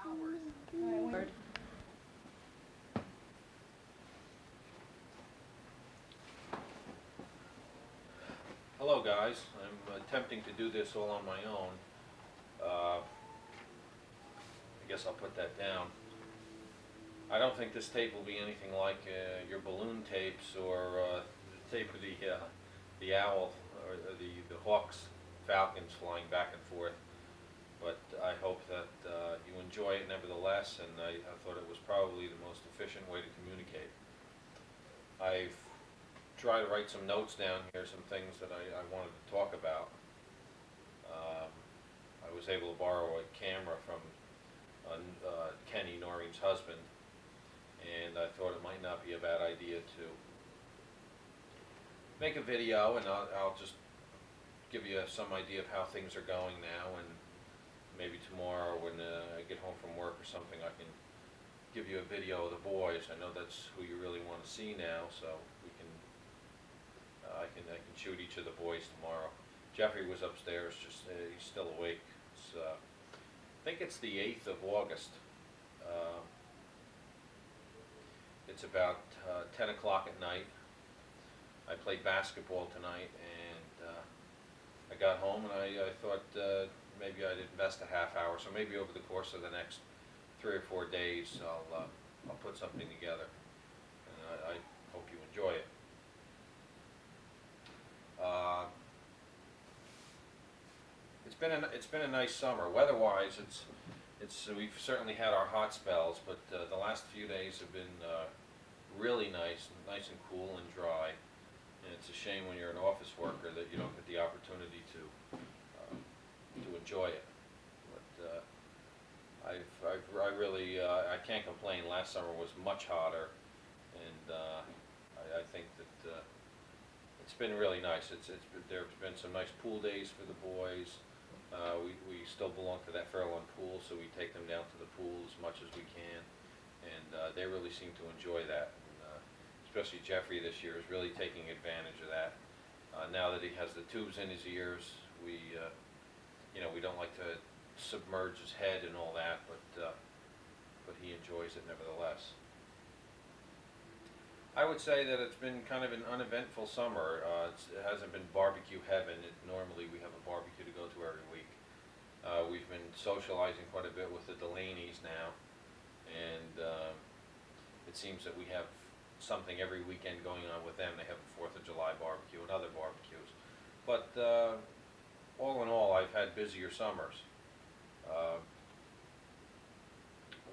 Hours. Hello guys, I'm attempting to do this all on my own. I guess I'll put that down. I don't think this tape will be anything like your balloon tapes or the tape of the owl or the hawks, falcons flying back and forth. But I hope that you enjoy it nevertheless, and I thought it was probably the most efficient way to communicate. I've tried to write some notes down here, some things that I wanted to talk about. Um, I was able to borrow a camera from Kenny, Noreen's husband, and I thought it might not be a bad idea to make a video, and I'll just give you some idea of how things are going now, and maybe tomorrow when I get home from work or something I can give you a video of the boys. I know that's who you really want to see now, so we can I can shoot each of the boys tomorrow. Jeffrey was upstairs, just he's still awake. I think it's the 8th of August. Uh, it's about 10 o'clock at night. I played basketball tonight, and I got home and I thought maybe I'd invest a half hour, so maybe over the course of the next 3 or 4 days I'll put something together, and I hope you enjoy it. Uh, it's been a nice summer. Weather-wise, we've certainly had our hot spells, but the last few days have been really nice and cool and dry. And it's a shame when you're an office worker that you don't get the opportunity to enjoy it. But I really I can't complain. Last summer was much hotter, and I think that it's been really nice. There's been some nice pool days for the boys. We still belong to that Fairlawn pool, so we take them down to the pool as much as we can, and they really seem to enjoy that. And, especially Jeffrey this year is really taking advantage of that. Now that he has the tubes in his ears, we don't like to submerge his head and all that, but he enjoys it nevertheless. I would say that it's been kind of an uneventful summer. It hasn't been barbecue heaven. Normally we have a barbecue to go to every week. We've been socializing quite a bit with the Delaney's now, and it seems that we have something every weekend going on with them. They have a 4th of July barbecue and other barbecues. But all in all, I've had busier summers.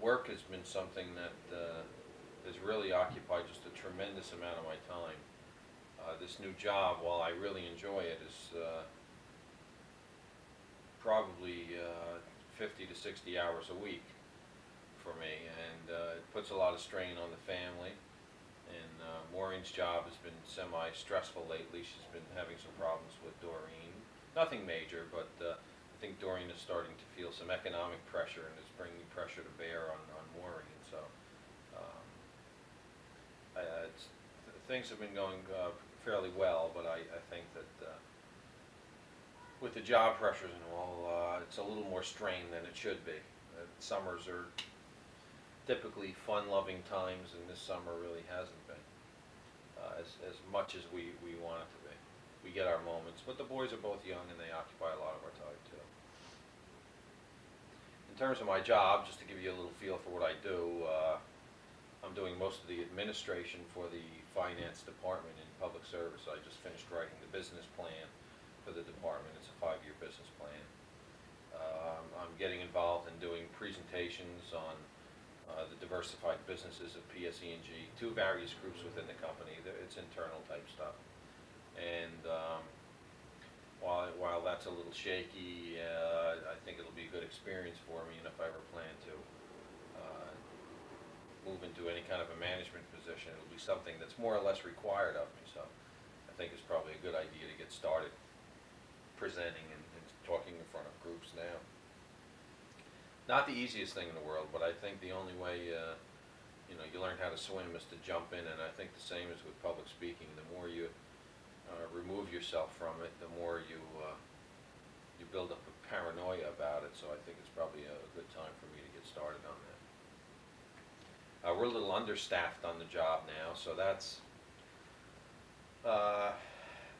Work has been something that has really occupied just a tremendous amount of my time. This new job, while I really enjoy it, is probably 50 to 60 hours a week for me, and it puts a lot of strain on the family. And Maureen's job has been semi-stressful lately. She's been having some problems with Doreen. Nothing major, but I think Doreen is starting to feel some economic pressure and is bringing pressure to bear on Maureen. So things have been going fairly well, but I think that with the job pressures and all, it's a little more strained than it should be. Summers are typically fun-loving times, and this summer really hasn't been as much as we want it to be. We get our moments, but the boys are both young and they occupy a lot of our time too. In terms of my job, just to give you a little feel for what I do, I'm doing most of the administration for the finance department in public service. I just finished writing the business plan for the department. It's a 5-year business plan. I'm getting involved in doing presentations on the diversified businesses of PSE&G to various groups within the company. It's internal type stuff. And while that's a little shaky, I think it'll be a good experience for me, and if I ever plan to move into any kind of a management position, it'll be something that's more or less required of me. So I think it's probably a good idea to get started presenting and talking in front of groups now. Not the easiest thing in the world, but I think the only way you learn how to swim is to jump in, and I think the same is with public speaking. The more you remove yourself from it, the more you build up a paranoia about it, so I think it's probably a good time for me to get started on that. We're a little understaffed on the job now, so uh,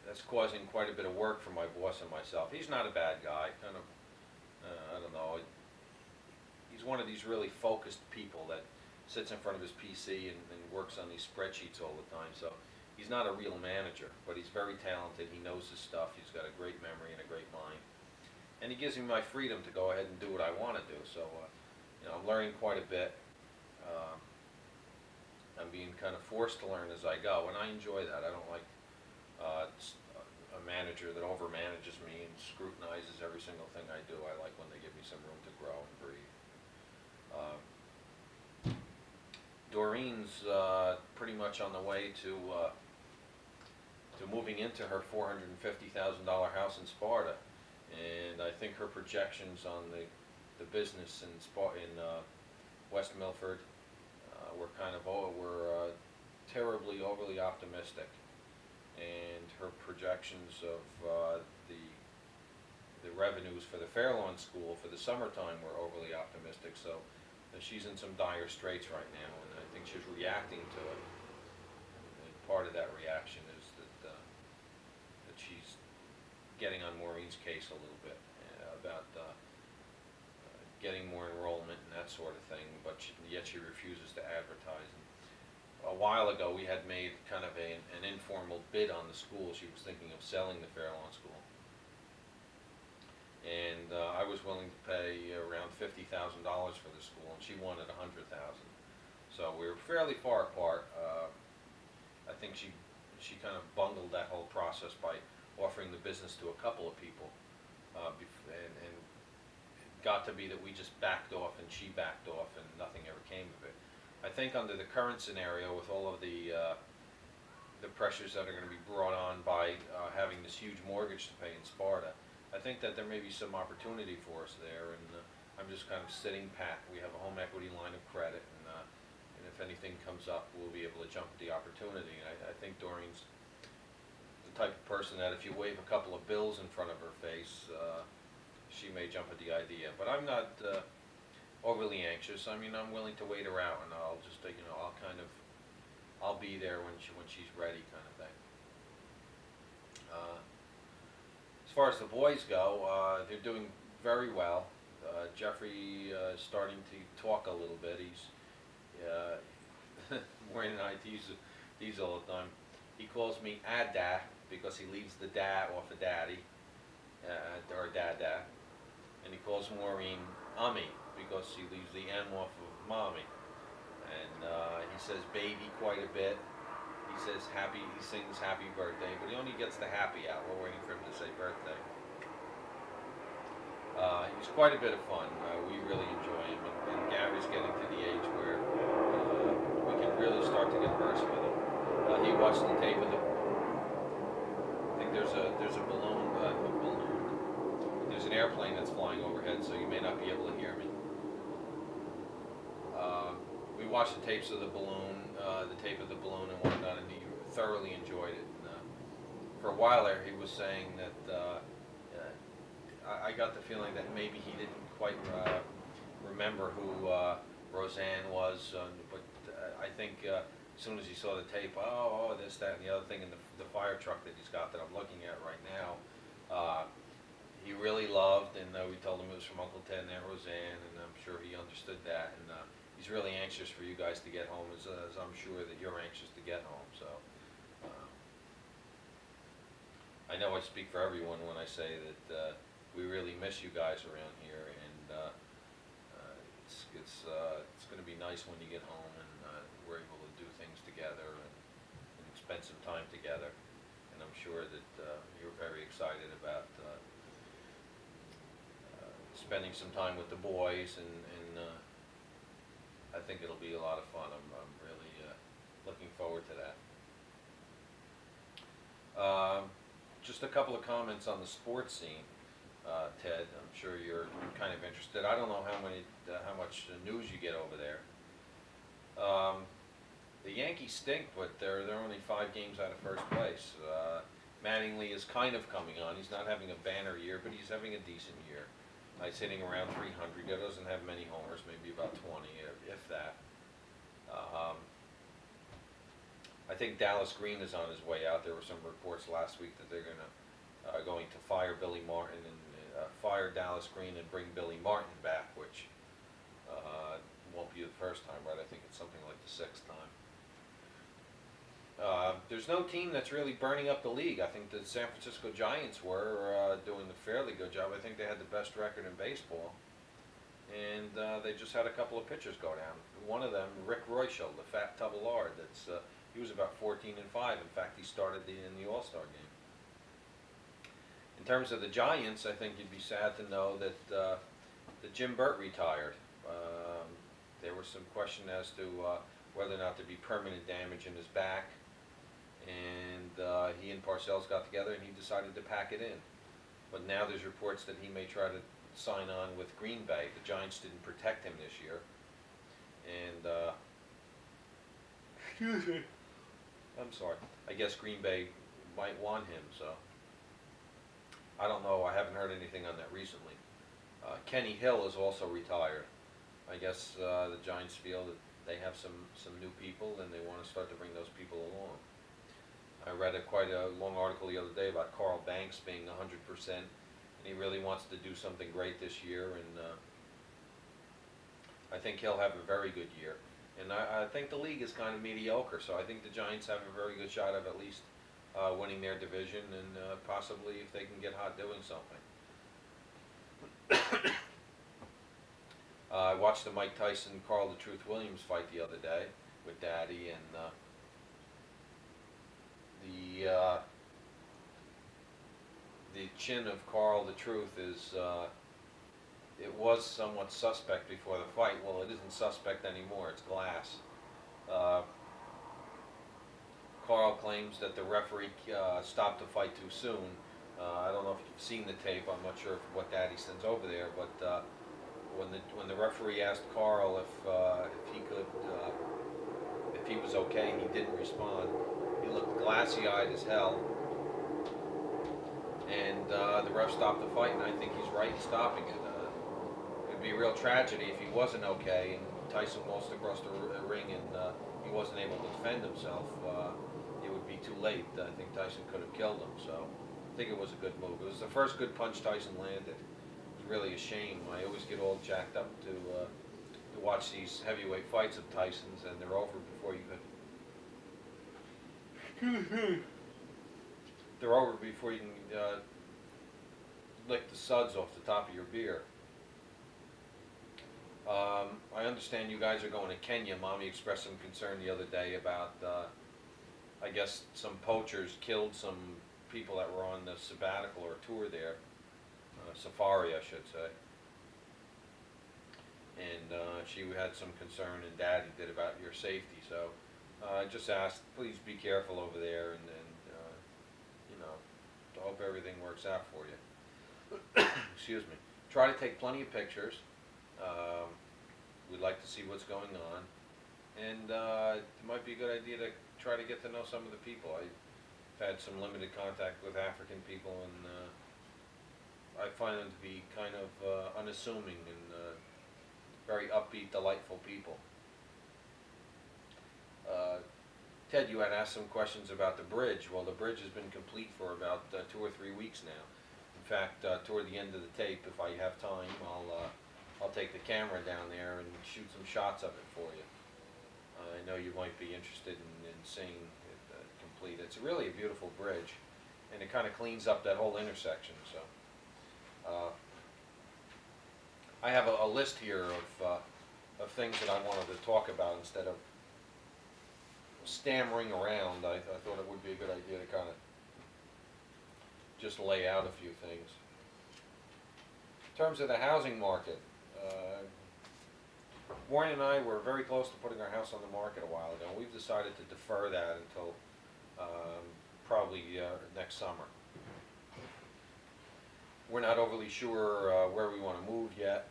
that's causing quite a bit of work for my boss and myself. He's not a bad guy, kind of, I don't know, he's one of these really focused people that sits in front of his PC and works on these spreadsheets all the time, so he's not a real manager, but he's very talented, he knows his stuff, he's got a great memory and a great mind. And he gives me my freedom to go ahead and do what I want to do, so, I'm learning quite a bit. Uh, I'm being kind of forced to learn as I go, and I enjoy that. I don't like a manager that overmanages me and scrutinizes every single thing I do. I like when they give me some room to grow and breathe. Uh, Doreen's pretty much on the way to moving into her $450,000 house in Sparta, and I think her projections on the business in West Milford were terribly overly optimistic, and her projections of the revenues for the Fairlawn School for the summertime were overly optimistic. So she's in some dire straits right now, and I think she's reacting to it. And part of that reaction is that she's getting on Maureen's case a little bit about getting more enrollment and that sort of thing, but yet she refuses to advertise. And a while ago, we had made kind of an informal bid on the school. She was thinking of selling the Fairlawn School, and I was willing to pay around $50,000 for the school, and she wanted $100,000. So we were fairly far apart. I think she kind of bungled that whole process by offering the business to a couple of people, and it got to be that we just backed off and she backed off and nothing ever came of it. I think under the current scenario, with all of the pressures that are going to be brought on by having this huge mortgage to pay in Sparta, I think that there may be some opportunity for us there, and I'm just kind of sitting pat. We have a home equity line of credit, and if anything comes up, we'll be able to jump at the opportunity. And I think Doreen's the type of person that if you wave a couple of bills in front of her face, she may jump at the idea. But I'm not overly anxious. I mean, I'm willing to wait her out, and I'll just, I'll be there when she's ready, kind of thing. As far as the boys go, they're doing very well. Jeffrey is starting to talk a little bit. He's Wayne and I tease all the time. He calls me Adda because he leaves the da off of daddy, or dada, and he calls Maureen Ummy because she leaves the M off of mommy, and he says baby quite a bit. He says happy. He sings happy birthday, but he only gets the happy out. We're waiting for him to say birthday. He's quite a bit of fun. We really enjoy him, and Gary's getting to the age where we can really start to converse with him. He watched the tape of I think there's a balloon. There's an airplane that's flying overhead, so you may not be able to hear me. We watched the tapes of the balloon, the tape of the balloon and whatnot, and he thoroughly enjoyed it. And, for a while there, he was saying that I got the feeling that maybe he didn't quite remember who Roseanne was, but I think as soon as he saw the tape, this, that, and the other thing in the fire truck that he's got that I'm looking at right now, he really loved, and we told him it was from Uncle Ted and Aunt Roseanne, and I'm sure he understood that, and he's really anxious for you guys to get home, as I'm sure that you're anxious to get home. So I know I speak for everyone when I say that we really miss you guys around here, and it's going to be nice when you get home and we're able to do things together and spend some time together. And I'm sure that you're very excited about spending some time with the boys, and I think it'll be a lot of fun. I'm really looking forward to that. Just a couple of comments on the sports scene, Ted. I'm sure you're kind of interested. I don't know how much news you get over there. The Yankees stink, but they're only 5 games out of first place. Mattingly is kind of coming on. He's not having a banner year, but he's having a decent year. He's hitting around 300. He doesn't have many homers, maybe about 20, if that. Um, I think Dallas Green is on his way out. There were some reports last week that they're going to fire Billy Martin and fire Dallas Green and bring Billy Martin back, which won't be the first time, right? I think it's something like the sixth time. There's no team that's really burning up the league. I think the San Francisco Giants were doing a fairly good job. I think they had the best record in baseball, and they just had a couple of pitchers go down. One of them, Rick Royschel, the fat tub of lard. He was about 14-5. In fact, he started in the All-Star game. In terms of the Giants, I think you'd be sad to know that Jim Burt retired. There was some question as to whether or not there'd be permanent damage in his back, and he and Parcells got together and he decided to pack it in. But now there's reports that he may try to sign on with Green Bay. The Giants didn't protect him this year, and excuse me, I'm sorry. I guess Green Bay might want him, so I don't know. I haven't heard anything on that recently. Kenny Hill is also retired. I guess the Giants feel that they have some new people and they want to start to bring those people along. I read quite a long article the other day about Carl Banks being 100%, and he really wants to do something great this year, and I think he'll have a very good year. And I think the league is kind of mediocre, so I think the Giants have a very good shot of at least winning their division, and possibly, if they can get hot, doing something. I watched the Mike Tyson Carl the Truth Williams fight the other day with Daddy, and the chin of Carl the Truth is it was somewhat suspect before the fight. Well, it isn't suspect anymore. It's glass. Carl claims that the referee stopped the fight too soon. I don't know if you've seen the tape. I'm not sure what Daddy sends over there, but when the referee asked Carl if he could if he was okay, he didn't respond. He looked glassy-eyed as hell, and the ref stopped the fight, and I think he's right in stopping it. It'd be a real tragedy if he wasn't okay and Tyson waltzed across the ring and he wasn't able to defend himself. It would be too late. I think Tyson could have killed him, so I think it was a good move. It was the first good punch Tyson landed. It's really a shame. I always get all jacked up to watch these heavyweight fights of Tyson's, and they're over before you can. They're over before you can lick the suds off the top of your beer. I understand you guys are going to Kenya. Mommy expressed some concern the other day about, I guess, some poachers killed some people that were on the sabbatical or tour there, safari, I should say. And she had some concern, and Daddy did, about your safety. So I just asked, please be careful over there, and you know, I hope everything works out for you. Excuse me. Try to take plenty of pictures. We'd like to see what's going on, and it might be a good idea to try to get to know some of the people. I've had some limited contact with African people, and I find them to be kind of unassuming and very upbeat, delightful people. Ted, you had asked some questions about the bridge. Well, the bridge has been complete for about 2 or 3 weeks now. In fact, toward the end of the tape, if I have time, I'll take the camera down there and shoot some shots of it for you. I know you might be interested in seeing it complete. It's really a beautiful bridge, and it kind of cleans up that whole intersection. So I have a list here of things that I wanted to talk about instead of stammering around. I thought it would be a good idea to kind of just lay out a few things. In terms of the housing market, Warren and I were very close to putting our house on the market a while ago. We've decided to defer that until probably next summer. We're not overly sure where we want to move yet,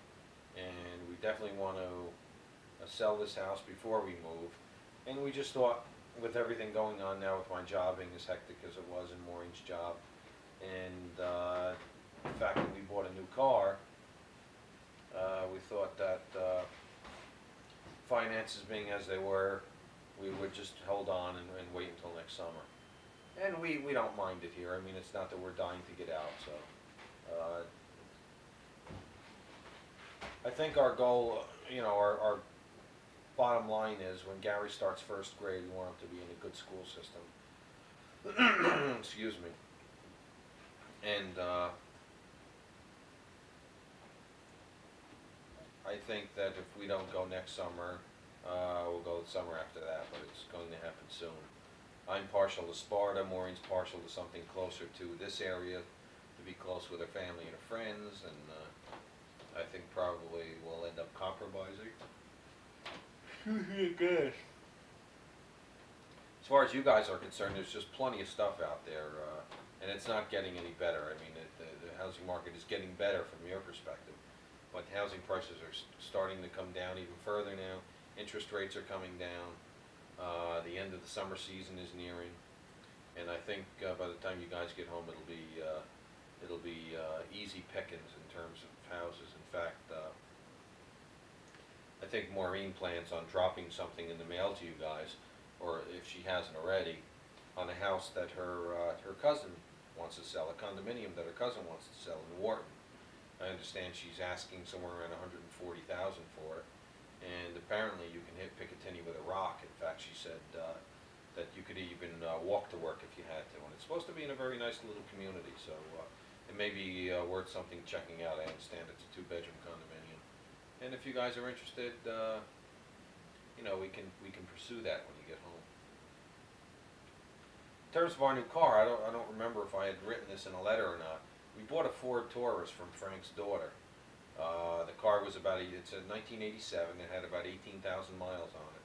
and we definitely want to sell this house before we move. And we just thought, with everything going on now with my job being as hectic as it was, and Maureen's job, and the fact that we bought a new car, thought that finances being as they were, we would just hold on and wait until next summer. And we don't mind it here. I mean, it's not that we're dying to get out. So I think our goal, our bottom line is when Gary starts first grade, we want him to be in a good school system. Excuse me. And I think that if we don't go next summer, we'll go the summer after that, but it's going to happen soon. I'm partial to Sparta, Maureen's partial to something closer to this area, to be close with her family and her friends, and I think probably we'll end up compromising. Good. As far as you guys are concerned, there's just plenty of stuff out there, and it's not getting any better. I mean, the housing market is getting better from your perspective, but housing prices are starting to come down even further now. Interest rates are coming down. The end of the summer season is nearing, and I think by the time you guys get home, it'll be easy pickings in terms of houses. In fact, I think Maureen plans on dropping something in the mail to you guys, or if she hasn't already, on a house that her cousin wants to sell, a condominium that her cousin wants to sell in Wharton. I understand she's asking somewhere around $140,000 for it. And apparently you can hit Picatinny with a rock. In fact, she said that you could even walk to work if you had to. And it's supposed to be in a very nice little community, so it may be worth something checking out. I understand it's a 2-bedroom condominium. And if you guys are interested, we can pursue that when you get home. In terms of our new car, I don't remember if I had written this in a letter or not. We bought a Ford Taurus from Frank's daughter. The car was it's a 1987. It had about 18,000 miles on it,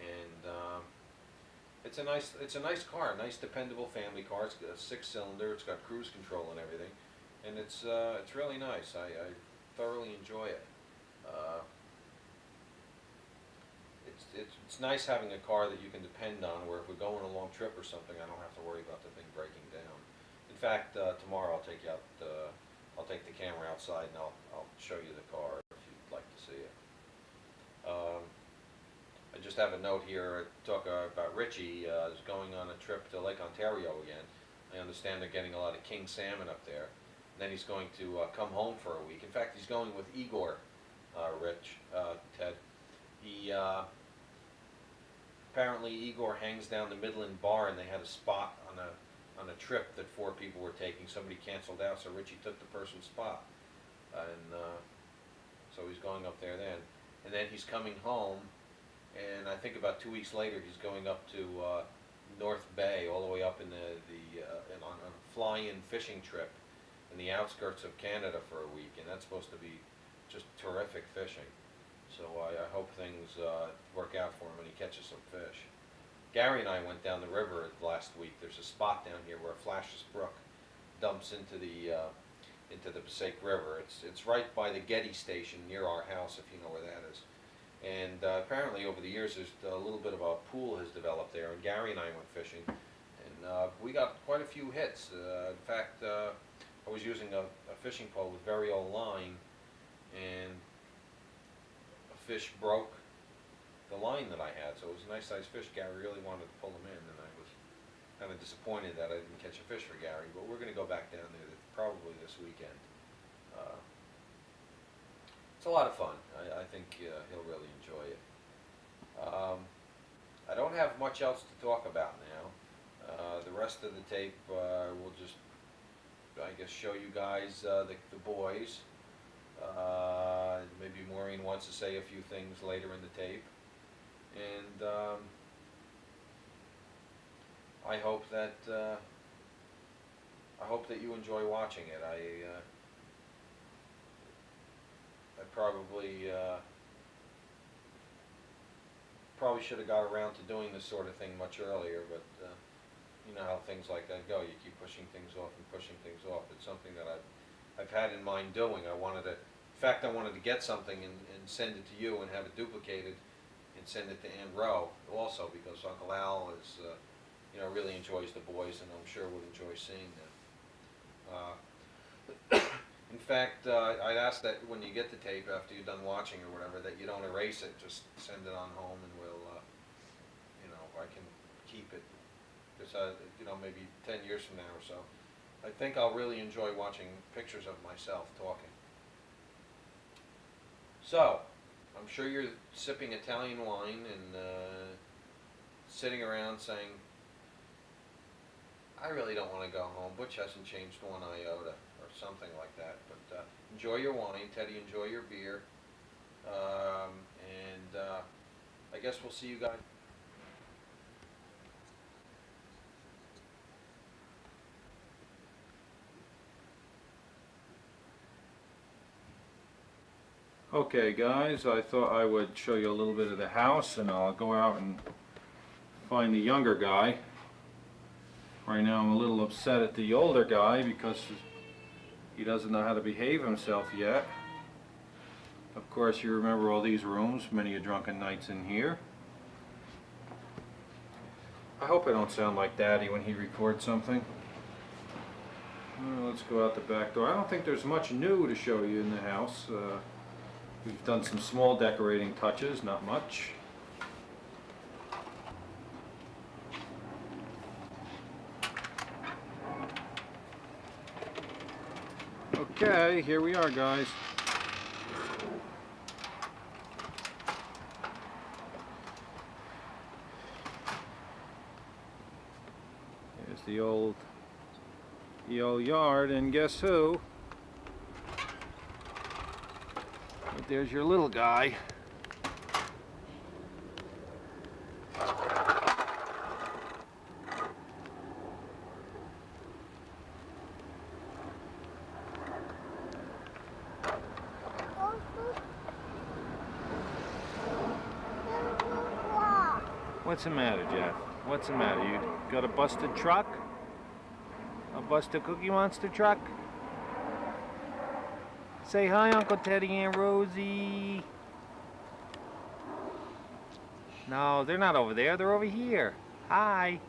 and it's a nice car, a nice dependable family car. It's got a 6-cylinder. It's got cruise control and everything, and it's really nice. I thoroughly enjoy it. It's nice having a car that you can depend on. Where if we're going on a long trip or something, I don't have to worry about the thing breaking down. In fact, tomorrow I'll take you out. I'll take the camera outside and I'll show you the car if you'd like to see it. I just have a note here talk about Richie is going on a trip to Lake Ontario again. I understand they're getting a lot of king salmon up there. And then he's going to come home for a week. In fact, he's going with Igor, Ted. He apparently Igor hangs down the Midland Bar, and they had a spot on a trip that 4 people were taking. Somebody canceled out, so Richie took the person's spot, and so he's going up there then. And then he's coming home, and I think about 2 weeks later he's going up to North Bay, all the way up in on a fly-in fishing trip in the outskirts of Canada for a week, and that's supposed to be just terrific fishing. So I hope things work out for him and he catches some fish. Gary and I went down the river last week. There's a spot down here where Flashes Brook dumps into the Passaic River. It's right by the Getty station near our house, if you know where that is. And apparently over the years there's a little bit of a pool has developed there, and Gary and I went fishing, and we got quite a few hits. In fact, I was using a fishing pole with very old line, and a fish broke the line that I had, so it was a nice sized fish. Gary really wanted to pull him in, and I was kind of disappointed that I didn't catch a fish for Gary, but we're going to go back down there probably this weekend. It's a lot of fun. I think he'll really enjoy it. I don't have much else to talk about now. The rest of the tape will just, I guess, show you guys the boys. Maybe Maureen wants to say a few things later in the tape. And I hope that you enjoy watching it. I probably should have got around to doing this sort of thing much earlier, but you know how things like that go. You keep pushing things off and pushing things off. It's something that I've had in mind doing. In fact, I wanted to get something and send it to you and have it duplicated and send it to Ann Rowe also, because Uncle Al is, really enjoys the boys, and I'm sure would enjoy seeing them. In fact, I'd ask that when you get the tape after you're done watching or whatever, that you don't erase it. Just send it on home, and we'll, I can keep it. Just, maybe 10 years from now or so. I think I'll really enjoy watching pictures of myself talking. So, I'm sure you're sipping Italian wine and sitting around saying, I really don't want to go home. Butch hasn't changed one iota, or something like that. But enjoy your wine, Teddy. Enjoy your beer, and I guess we'll see you guys. Okay, guys. I thought I would show you a little bit of the house, and I'll go out and find the younger guy. Right now, I'm a little upset at the older guy because he doesn't know how to behave himself yet. Of course, you remember all these rooms, many a drunken nights in here. I hope I don't sound like Daddy when he records something. Well, let's go out the back door. I don't think there's much new to show you in the house. We've done some small decorating touches, not much. Okay, here we are, guys. There's the old yard, and guess who? But there's your little guy. What's the matter, Jeff? What's the matter? You got a busted truck? A busted Cookie Monster truck? Say hi, Uncle Teddy and Rosie. No, they're not over there. They're over here. Hi.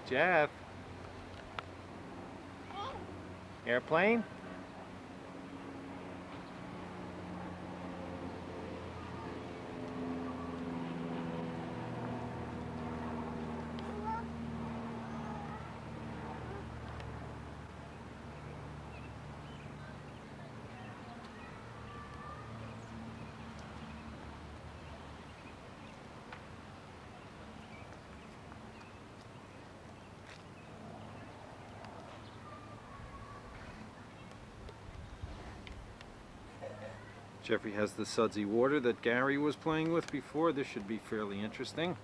Jeff. Airplane? Jeffrey has the sudsy water that Gary was playing with before. This should be fairly interesting.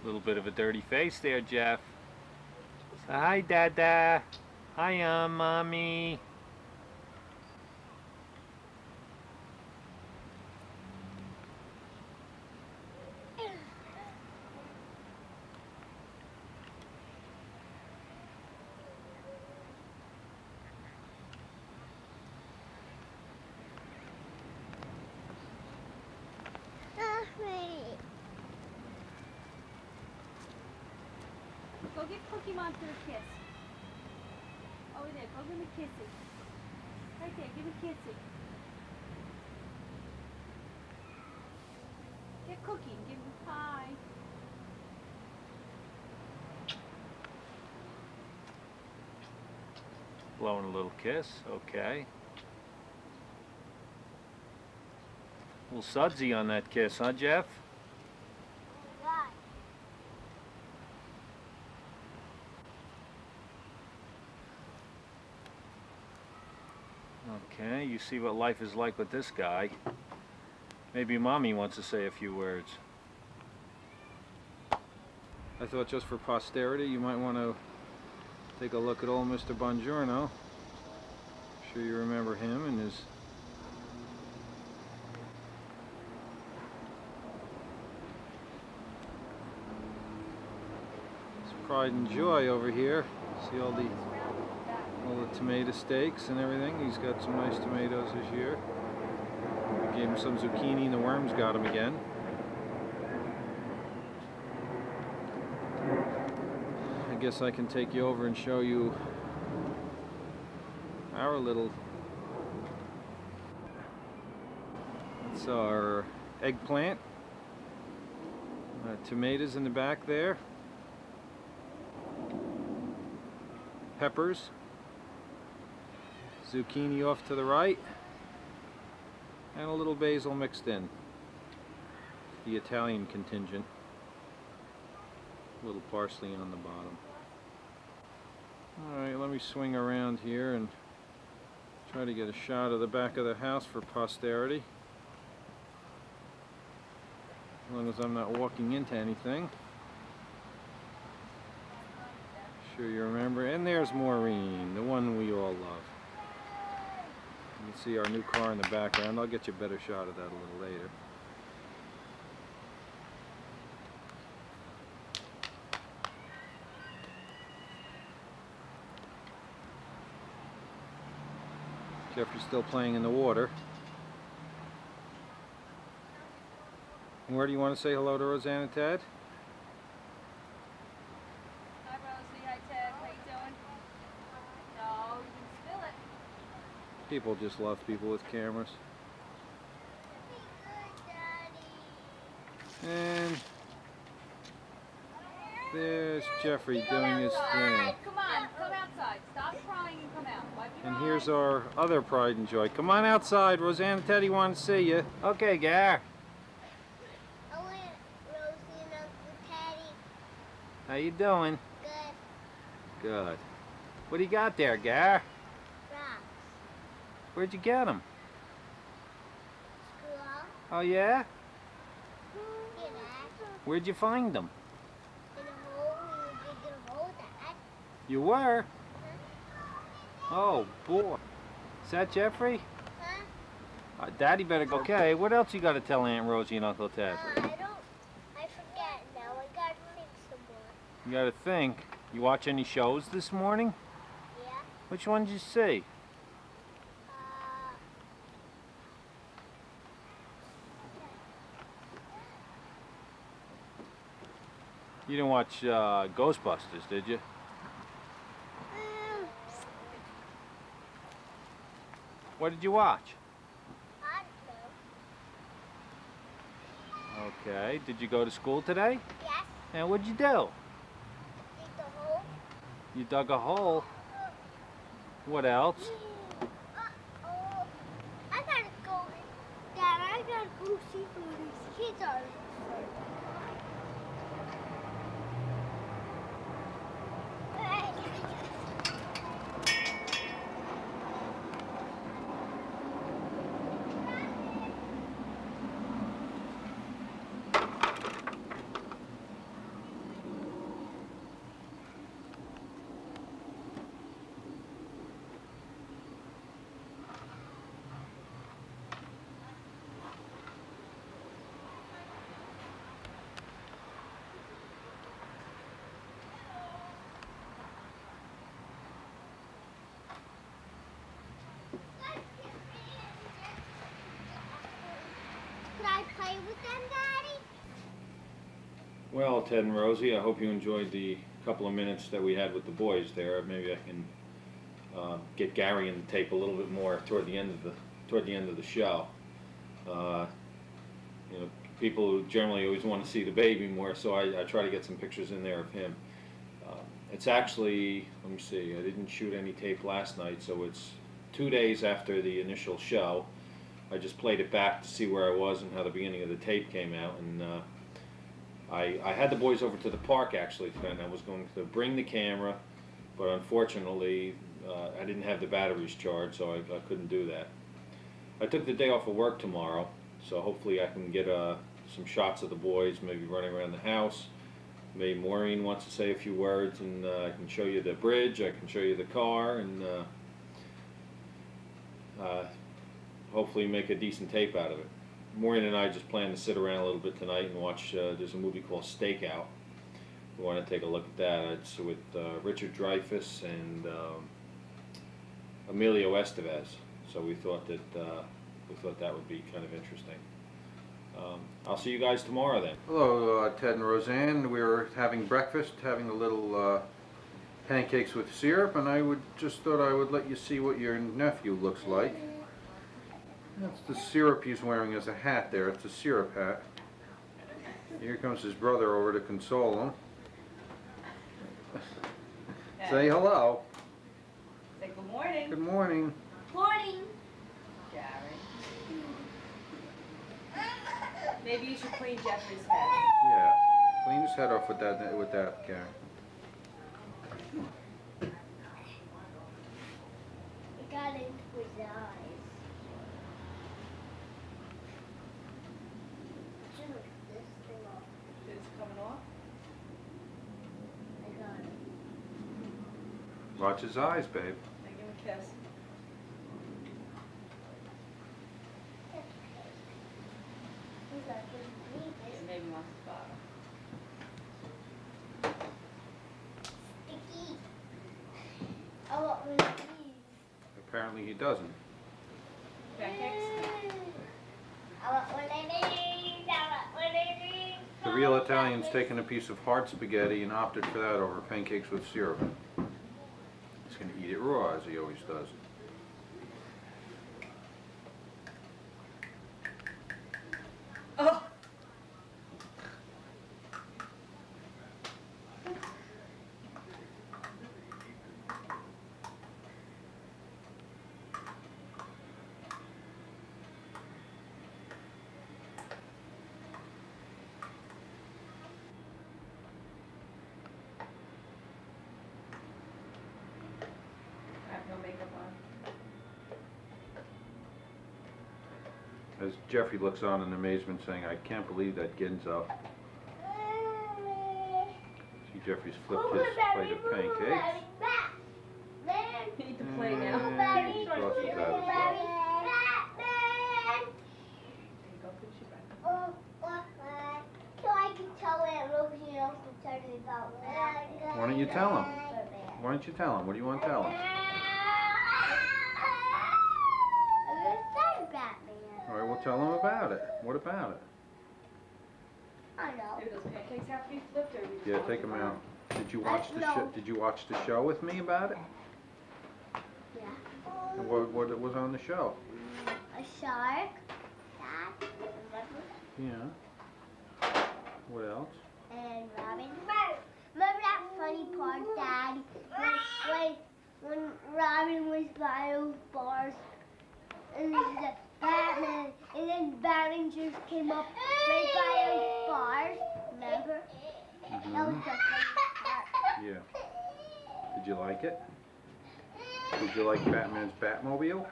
Little bit of a dirty face there, Jeff. Say hi, Dada. Hi, Mommy. Go give Cookie Monster a kiss. Over there, go give him a kissy. Right there, give him a kissy. Get Cookie and give him a pie. Blowing a little kiss, okay. A little sudsy on that kiss, huh, Jeff? Okay, you see what life is like with this guy. Maybe Mommy wants to say a few words. I thought just for posterity you might want to take a look at old Mr. Bongiorno. I'm sure you remember him and his pride and joy over here. See all the tomato steaks and everything. He's got some nice tomatoes this year. We gave him some zucchini and the worms got him again. I guess I can take you over and show you our little, that's our eggplant, tomatoes in the back there, peppers, zucchini off to the right, and a little basil mixed in, the Italian contingent, a little parsley on the bottom. Alright, let me swing around here and try to get a shot of the back of the house for posterity. As long as I'm not walking into anything. Sure you remember. And there's Maureen, the one we all love. You can see our new car in the background. I'll get you a better shot of that a little later. Jeffrey's still playing in the water. And where do you want to say hello to Roseanne and Ted? Hi Rosie, hi Ted, how you doing? No, you can spill it. People just love people with cameras. And there's Jeffrey doing his thing. Come on, come outside. Stop crying and come out. Wipe your And eyes. here's our other pride and joy. Come on outside, Roseanne and Teddy want to see you. Okay, Gar. I want Rosie and Uncle Teddy. How you doing? Good. Good. What do you got there, Gar? Rocks. Where'd you get them? School. Oh, yeah? Yeah. Where'd you find them? In a hole. We were digging a hole, Dad. You were? Oh, boy. Is that Jeffrey? Huh? Daddy better go. Okay, what else you got to tell Aunt Rosie and Uncle Ted? I forget now. I gotta think some more. You got to think. You watch any shows this morning? Yeah. Which one did you see? You didn't watch Ghostbusters, did you? What did you watch? I don't know. Okay, did you go to school today? Yes. And what'd you do? Dig the hole. You dug a hole. What else? Uh-oh. I gotta go. Dad, I gotta go see who these kids are. Could I play with them, Daddy? Well, Ted and Rosie, I hope you enjoyed the couple of minutes that we had with the boys there. Maybe I can get Gary in the tape a little bit more toward the end of the show. You know, people who generally always want to see the baby more, so I try to get some pictures in there of him. It's actually, let me see, I didn't shoot any tape last night, so it's 2 days after the initial show. I just played it back to see where I was and how the beginning of the tape came out, and I had the boys over to the park actually today, and I was going to bring the camera, but unfortunately I didn't have the batteries charged, so I couldn't do that. I took the day off of work tomorrow, so hopefully I can get some shots of the boys, maybe running around the house. Maybe Maureen wants to say a few words, and I can show you the bridge, I can show you the car, and hopefully make a decent tape out of it. Maureen and I just plan to sit around a little bit tonight and watch, there's a movie called Stakeout. We want to take a look at that. It's with Richard Dreyfuss and Emilio Estevez. So we thought that would be kind of interesting. I'll see you guys tomorrow then. Hello, Ted and Roseanne. We're having breakfast, having a little pancakes with syrup, and I just thought I would let you see what your nephew looks like. That's the syrup he's wearing as a hat there. It's a syrup hat. Here comes his brother over to console him. Say hello. Say good morning. Good morning. Morning. Gary. Maybe you should clean Jeffrey's head. Yeah. Clean his head off with that, Karen. It got into his eyes. Should lift this thing off. It's coming off. I got it. Watch his eyes, babe. Now give him a kiss. He's like, it's Maybe he wants to bottle. sticky. I want one of these. Apparently he doesn't. Pancakes? I want one of these. I want one of these. The real Italian's taken a piece of hard spaghetti and opted for that over pancakes with syrup. He's going to eat it raw, as he always does. Oh! I have no makeup on. As Jeffrey looks on in amazement, saying, "I can't believe that Ginzo." See, Jeffrey's flipped his plate of pancakes. You need to play now. And he tosses that as well. Go finish your breakfast. So I can tell Aunt Rosie and Uncle Teddy about that. Why don't you tell him? Why don't you tell him? What do you want to tell him? All right, we'll tell him about it. What about it? I know. Do those pancakes have to be flipped or we just Yeah, want take them him out. Did you watch the No. show? Did you watch the show with me about it? Yeah. And what was on the show? A shark. That. Yeah. What else? And Robin. Remember that funny part, Dad? When Robin was by those bars, and the Batman, and then Batman just came up right by those bars. Remember? That was the funny part. Yeah. Did you like it? Did you like Batman's Batmobile?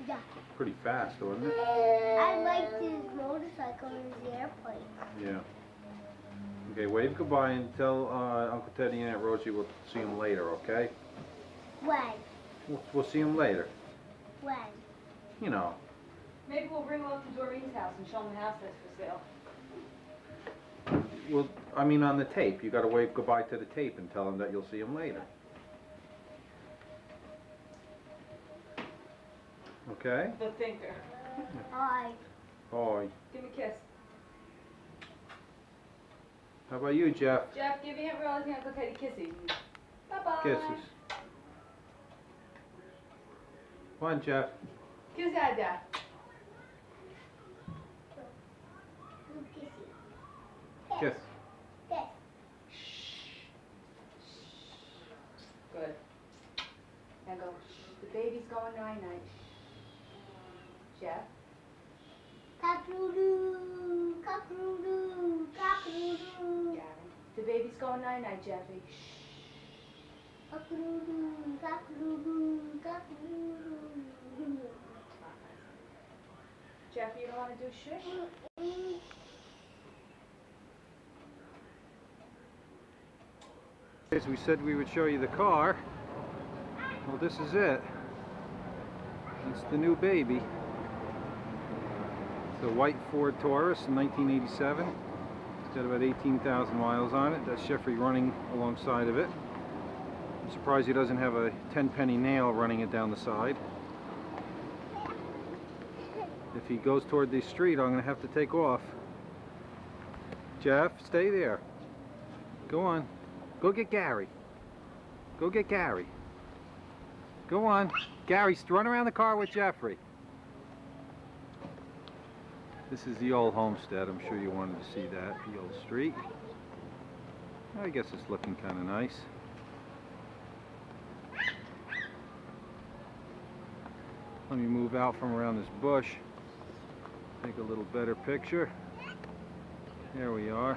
Yeah. Pretty fast, wasn't it? I liked his motorcycle and his airplane. Yeah. Okay, wave goodbye and tell Uncle Teddy and Aunt Rosie we'll see him later, okay? When? We'll see him later. When? You know. Maybe we'll bring them up to Doreen's house and show them the house that's for sale. Well, I mean on the tape. You got to wave goodbye to the tape and tell him that you'll see him later. Okay? The thinker. Hi. Bye. Give me a kiss. How about you, Jeff? Jeff, give Aunt Rose and Uncle Teddy kisses. Bye-bye. Kisses. Come on, Jeff. Kiss Dada. Kissy. Kiss. Kiss. going night-night. Jeff? Cock-a-doodle, cock-a-doodle, cock-a-doodle. Gavin. The baby's going night-night, Jeffy. Cock-a-doodle, cock-a-doodle, cock-a-doodle. Jeff, you don't want to do shush? As we said we would show you the car. Well, this is it. It's the new baby. It's a white Ford Taurus in 1987. It's got about 18,000 miles on it. That's Jeffrey running alongside of it. I'm surprised he doesn't have a 10-penny nail running it down the side. If he goes toward the street, I'm going to have to take off. Jeff, stay there. Go on. Go get Gary. Go get Gary. Go on. Gary, run around the car with Jeffrey. This is the old homestead. I'm sure you wanted to see that, the old street. I guess it's looking kind of nice. Let me move out from around this bush. Take a little better picture. There we are.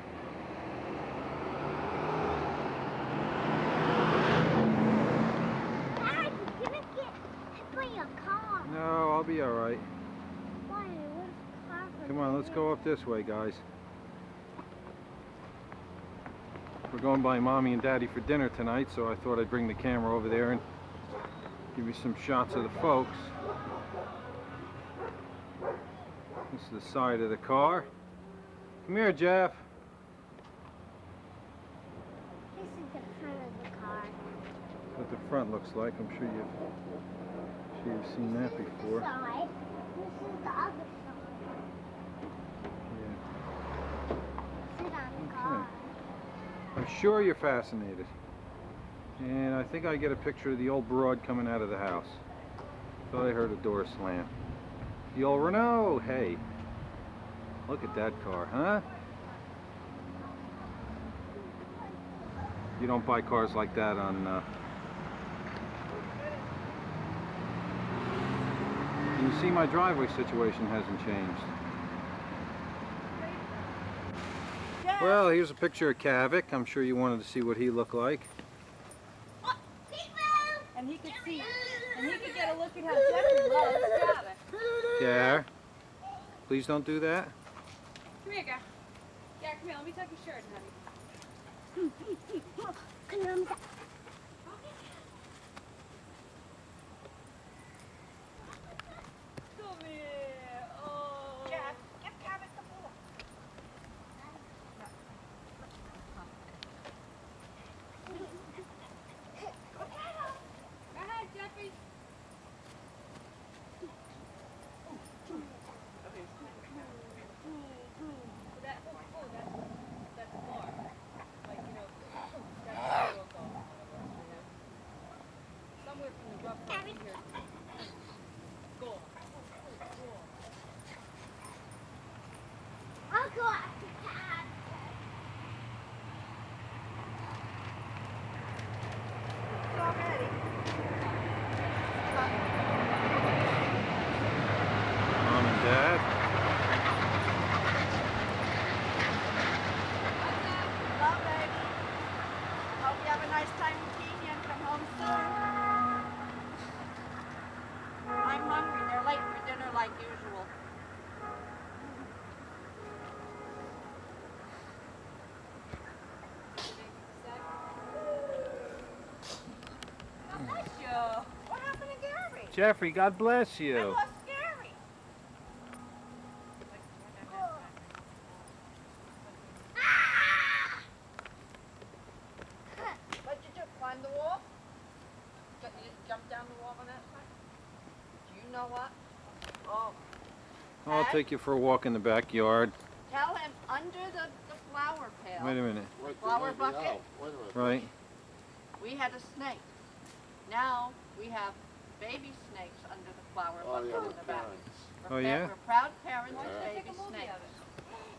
Dad, you're gonna get hit by your car. No, I'll be alright. Why? What's car? Come on, let's go up this way, guys. We're going by Mommy and Daddy for dinner tonight, so I thought I'd bring the camera over there and give you some shots of the folks. This is the side of the car. Come here, Jeff. This is the front of the car. What the front looks like. I'm sure you've seen that before. This side. This is the other side. Yeah. Sit on the car. I'm sure you're fascinated. And I think I get a picture of the old broad coming out of the house. Thought I heard a door slam. The old Renault. Hey, look at that car, huh? You don't buy cars like that on you see, my driveway situation hasn't changed. Well, here's a picture of Kavik. I'm sure you wanted to see what he looked like. And he could see, and he could get a look at how Jeffrey loves Gavin. Yeah. Please don't do that. Come here, Gavin. Yeah, come here, let me tuck your shirt, honey. Come here, Mom. Come here. Oh. Jeff, give Gavin the ball. Go ahead, Jeffrey. That's far. Like, you know, that's where we'll go. Somewhere from the rough part in here. Go. I'll go after Cat. Mom and Dad. Hello, baby. Hope you have a nice time in Kenya and come home soon. I'm hungry. They're late for dinner like usual. God bless you. What happened to Gary? Jeffrey, God bless I you. lost Gary. What'd you do? Climb the wall? You jump down the wall on that side? Do you know what? Oh. I'll take you for a walk in the backyard. Tell him under the flower pail. Wait a minute. Flower bucket. Right. We had a snake. Now we have baby snakes under the flower bucket in the back. Oh, yeah? We're proud parents of Take baby a movie snakes. of it.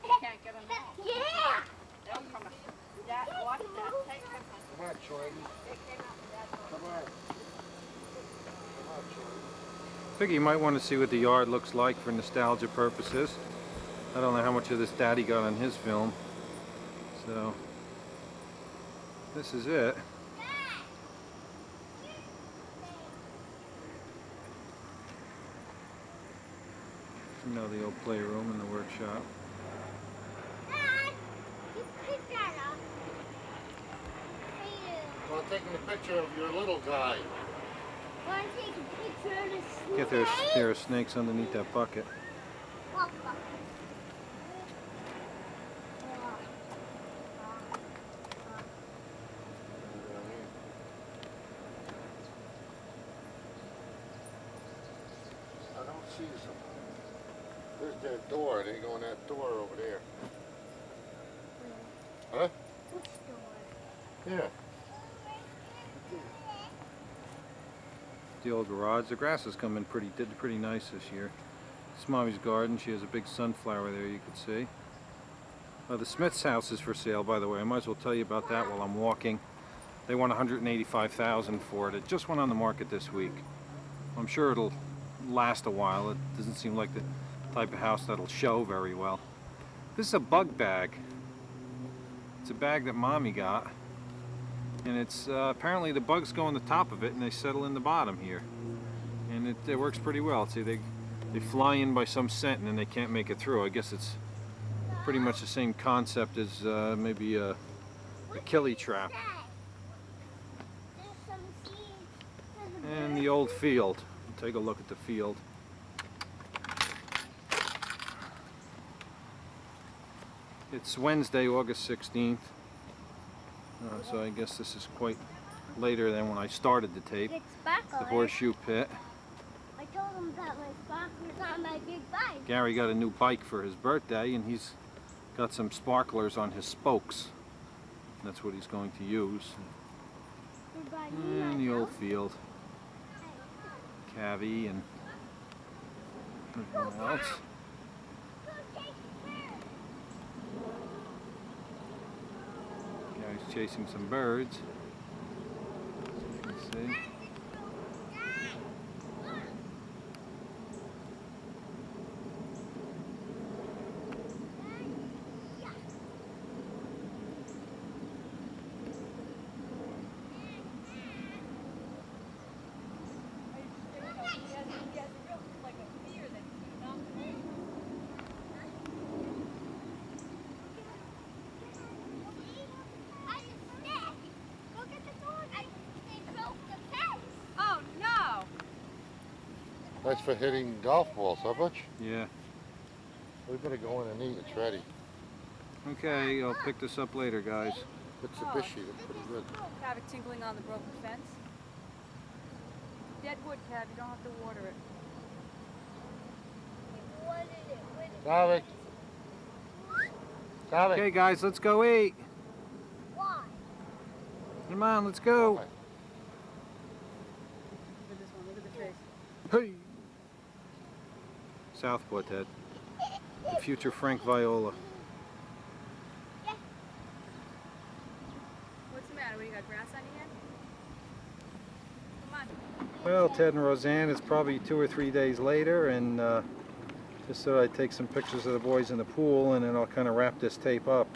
You can't get them out. Yeah. They'll come out. Dad, watch that. Take them. Come on, Jordan. They came out. Dad, Come on. Come on, Jordan. Figure you might want to see what the yard looks like for nostalgia purposes. I don't know how much of this Daddy got on his film. So, this is it. You know, the old playroom and the workshop. Dad, you pick that up. Well, I'm taking a picture of your little guy. Want to take a picture of the snake? Get there are snakes underneath that bucket. Walk. I don't see some. There's that door. They go in that door over there. Huh? Which door? Yeah. The old garage. The grass has come in did pretty nice this year. It's Mommy's garden. She has a big sunflower there you can see. The Smith's house is for sale, by the way. I might as well tell you about that while I'm walking. They want $185,000 for it. It just went on the market this week. I'm sure it'll last a while. It doesn't seem like the type of house that'll show very well. This is a bug bag. It's a bag that Mommy got. And it's apparently the bugs go on the top of it and they settle in the bottom here. And it works pretty well. See, they fly in by some scent and then they can't make it through. I guess it's pretty much the same concept as maybe a killie trap. There's some seeds. And the old field. Take a look at the field. It's Wednesday, August 16th. So I guess this is quite later than when I started the tape. It's sparkler. The horseshoe pit. I told him about my sparklers on my big bike. Gary got a new bike for his birthday and he's got some sparklers on his spokes. That's what he's going to use. And the old field. Cavi and everyone else. Gary's chasing some birds. As you can see. Oh no! That's for hitting golf balls, huh, Butch? Yeah. We better go in and eat. It's ready. Okay, I'll pick this up later, guys. Mitsubishi, they're pretty good. Have it tinkling on the broken fence. Dead wood, Cav. You don't have to water it. Tommy. Tommy. Okay, guys, let's go eat. Why? Come on, let's go. Look at this one. Look at the face. Hey. Southpaw, Ted. The future Frank Viola. What's the matter? What, you got grass on your head? Come on. Well, Ted and Roseanne, it's probably 2 or 3 days later, and just thought I'd take some pictures of the boys in the pool, and then I'll kind of wrap this tape up.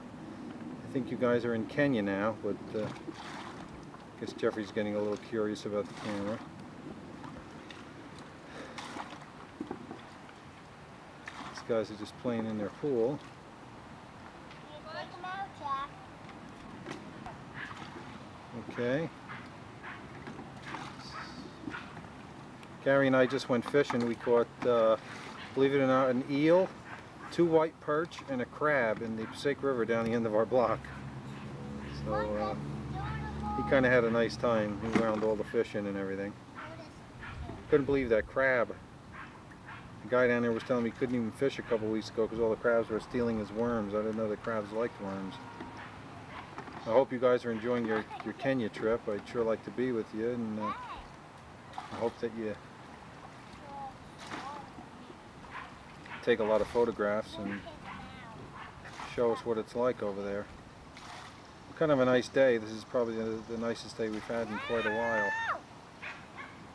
I think you guys are in Kenya now, but I guess Jeffrey's getting a little curious about the camera. These guys are just playing in their pool. You take them out, Jack. Okay. Gary and I just went fishing. We caught, believe it or not, an eel, 2 white perch, and a crab in the Passaic River down the end of our block. So he kind of had a nice time. He wound all the fish in and everything. Couldn't believe that crab. The guy down there was telling me he couldn't even fish a couple weeks ago because all the crabs were stealing his worms. I didn't know the crabs liked worms. I hope you guys are enjoying your Kenya trip. I'd sure like to be with you, and I hope that you take a lot of photographs and show us what it's like over there. Kind of a nice day. This is probably the nicest day we've had in quite a while.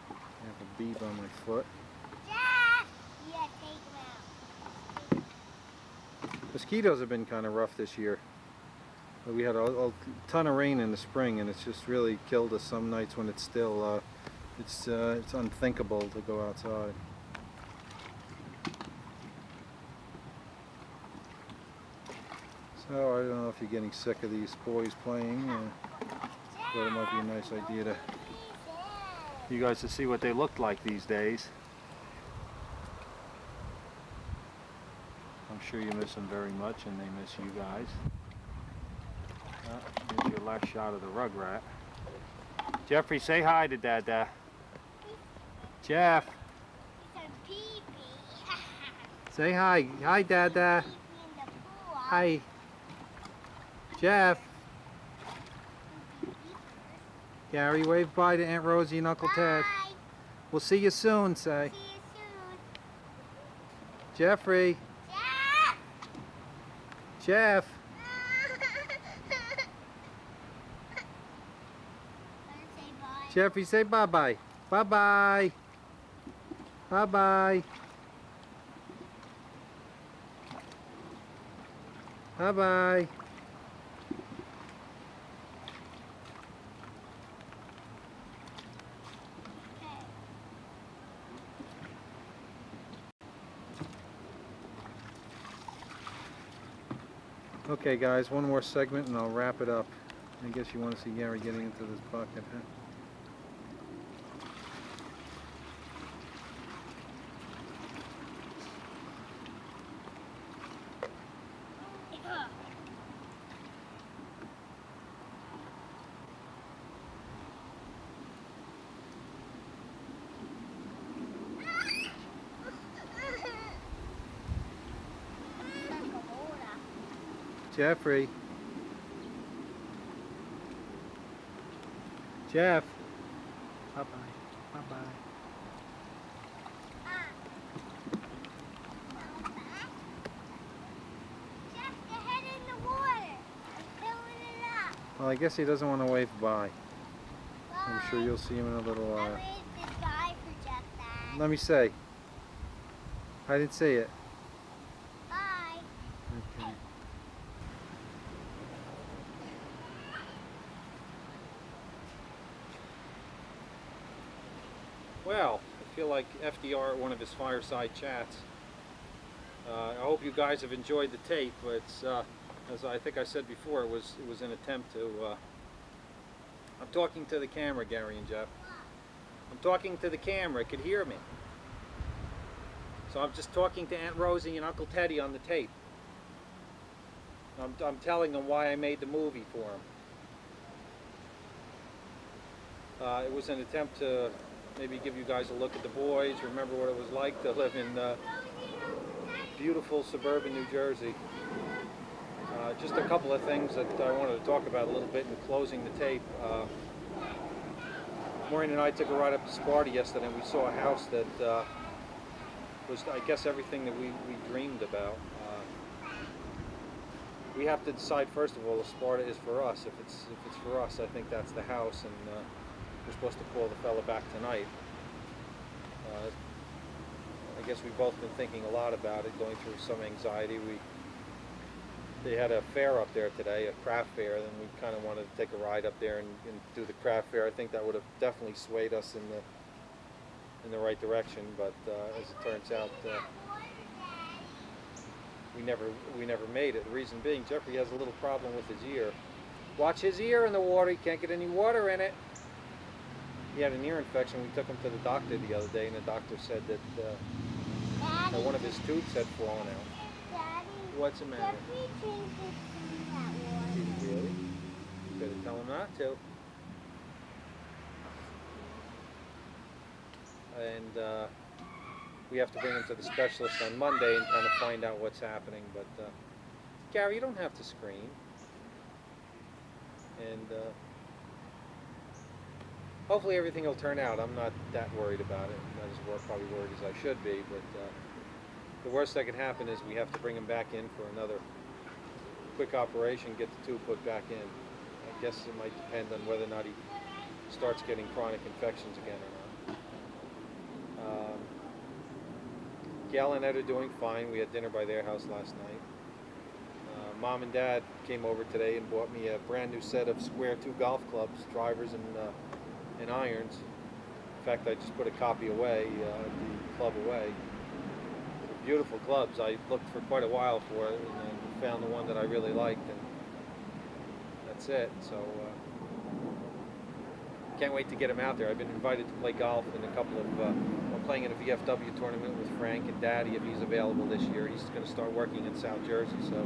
I have a bead on my foot. Mosquitoes have been kind of rough this year. But we had a ton of rain in the spring, and it's just really killed us some nights when it's still, it's unthinkable to go outside. So I don't know if you're getting sick of these boys playing, but it might be a nice idea to you guys to see what they looked like these days. I'm sure you miss them very much, and they miss you guys. Here's your last shot of the rugrat. Jeffrey, say hi to Dada. Jeff, say hi. Hi, Dada. Hi. Jeff. Gary, wave bye to Aunt Rosie and Uncle Ted. We'll see you soon, say. See you soon. Jeffrey. Jeff. Jeffrey, say bye-bye. Bye-bye. Bye-bye. Bye-bye. Okay guys, one more segment and I'll wrap it up. I guess you want to see Gary getting into this bucket, huh? Jeffrey. Jeff. Bye-bye. Bye-bye. Jeff, your head in the water. I'm filling it up. Well, I guess he doesn't want to wave bye. I'm sure Bye. you'll see him in a little I while. waved goodbye for Jeff, Dad. Let me say. I didn't see it. Bye. Okay. Well, I feel like FDR at one of his fireside chats. I hope you guys have enjoyed the tape. It's, as I think I said before, it was an attempt to. I'm talking to the camera, Gary and Jeff. I'm talking to the camera. It could hear me. So I'm just talking to Aunt Rosie and Uncle Teddy on the tape. I'm telling them why I made the movie for them. It was an attempt to maybe give you guys a look at the boys, remember what it was like to live in beautiful suburban New Jersey. Just a couple of things that I wanted to talk about a little bit in closing the tape. Maureen and I took a ride up to Sparta yesterday and we saw a house that was, I guess, everything that we dreamed about. We have to decide first of all if Sparta is for us. If it's for us, I think that's the house, and we're supposed to call the fella back tonight. I guess we've both been thinking a lot about it, going through some anxiety. They had a fair up there today, a craft fair, and we kind of wanted to take a ride up there and do the craft fair. I think that would have definitely swayed us in the right direction, but as it turns out, we never made it. The reason being, Jeffrey has a little problem with his ear. Watch his ear in the water. He can't get any water in it. He had an ear infection. We took him to the doctor the other day, and the doctor said that one of his tooths had fallen out. Daddy, What's the matter? Jeffrey changed his tune that water. Did he really? You better tell him not to. And we have to bring him to the specialist on Monday and kind of find out what's happening. But Gary, you don't have to scream. And hopefully everything will turn out. I'm not that worried about it. Not as probably worried as I should be. But the worst that could happen is we have to bring him back in for another quick operation, get the tooth put back in. I guess it might depend on whether or not he starts getting chronic infections again or not. Gail and Ed are doing fine. We had dinner by their house last night. Mom and Dad came over today and bought me a brand new set of Square 2 golf clubs, drivers and irons. In fact, I just put a copy away, the club away. They're beautiful clubs. I looked for quite a while for it and found the one that I really liked, and that's it. So can't wait to get them out there. I've been invited to play golf in a couple of, I'm playing in a VFW tournament with Frank and Daddy if he's available this year. He's going to start working in South Jersey, so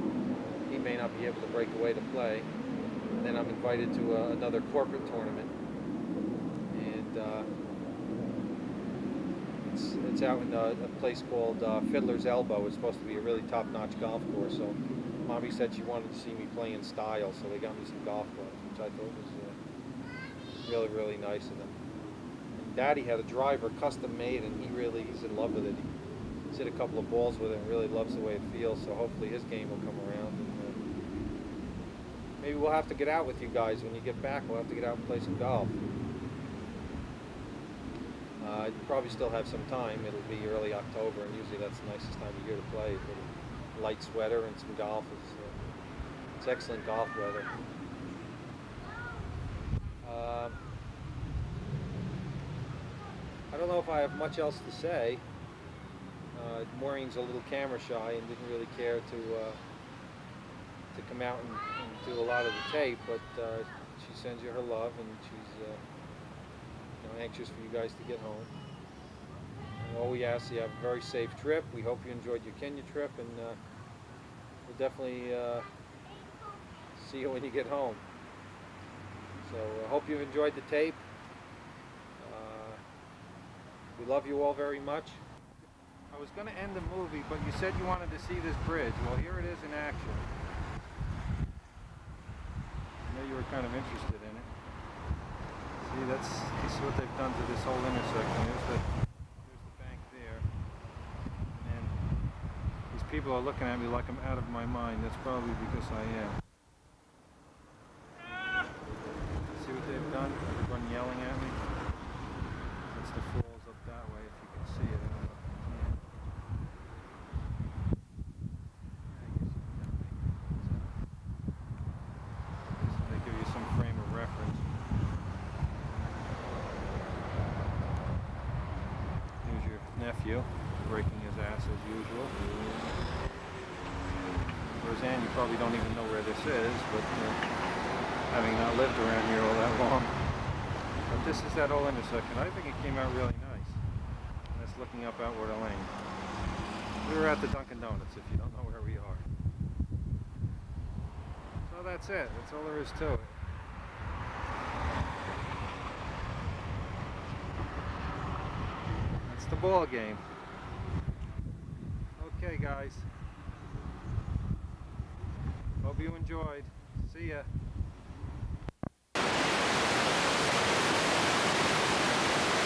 he may not be able to break away to play. And then I'm invited to another corporate tournament, and it's out in a place called Fiddler's Elbow. It's supposed to be a really top-notch golf course, so Mommy said she wanted to see me play in style, so they got me some golf clubs, which I thought was really, really nice of them. And Daddy had a driver custom made, and he's in love with it. He's hit a couple of balls with it and really loves the way it feels, so hopefully his game will come around. And maybe we'll have to get out with you guys when you get back. We'll have to get out and play some golf. I'd probably still have some time. It'll be early October, and usually that's the nicest time of year to play. A light sweater and some golf. It's excellent golf weather. I don't know if I have much else to say. Maureen's a little camera shy and didn't really care to come out and do a lot of the tape, but she sends you her love, and she's anxious for you guys to get home. And all we ask is you have a very safe trip. We hope you enjoyed your Kenya trip, and we'll definitely see you when you get home. So I hope you've enjoyed the tape. We love you all very much. I was going to end the movie, but you said you wanted to see this bridge. Well, here it is in action. I know you were kind of interested in it. See, this is what they've done to this whole intersection. There's the bank there. And then these people are looking at me like I'm out of my mind. That's probably because I am. See what they've done? Everyone yelling at me. That's the falls up that way, if you can see it. I don't know if you can. They give you some frame of reference. Here's your nephew, breaking his ass as usual. Roseanne, you probably don't even know where this is, but having not lived around here all that long. But this is that whole intersection. I think it came out really nice. And it's looking up Outwater Lane. We were at the Dunkin' Donuts, if you don't know where we are. So that's it. That's all there is to it. That's the ball game. Okay, guys. Hope you enjoyed. See ya.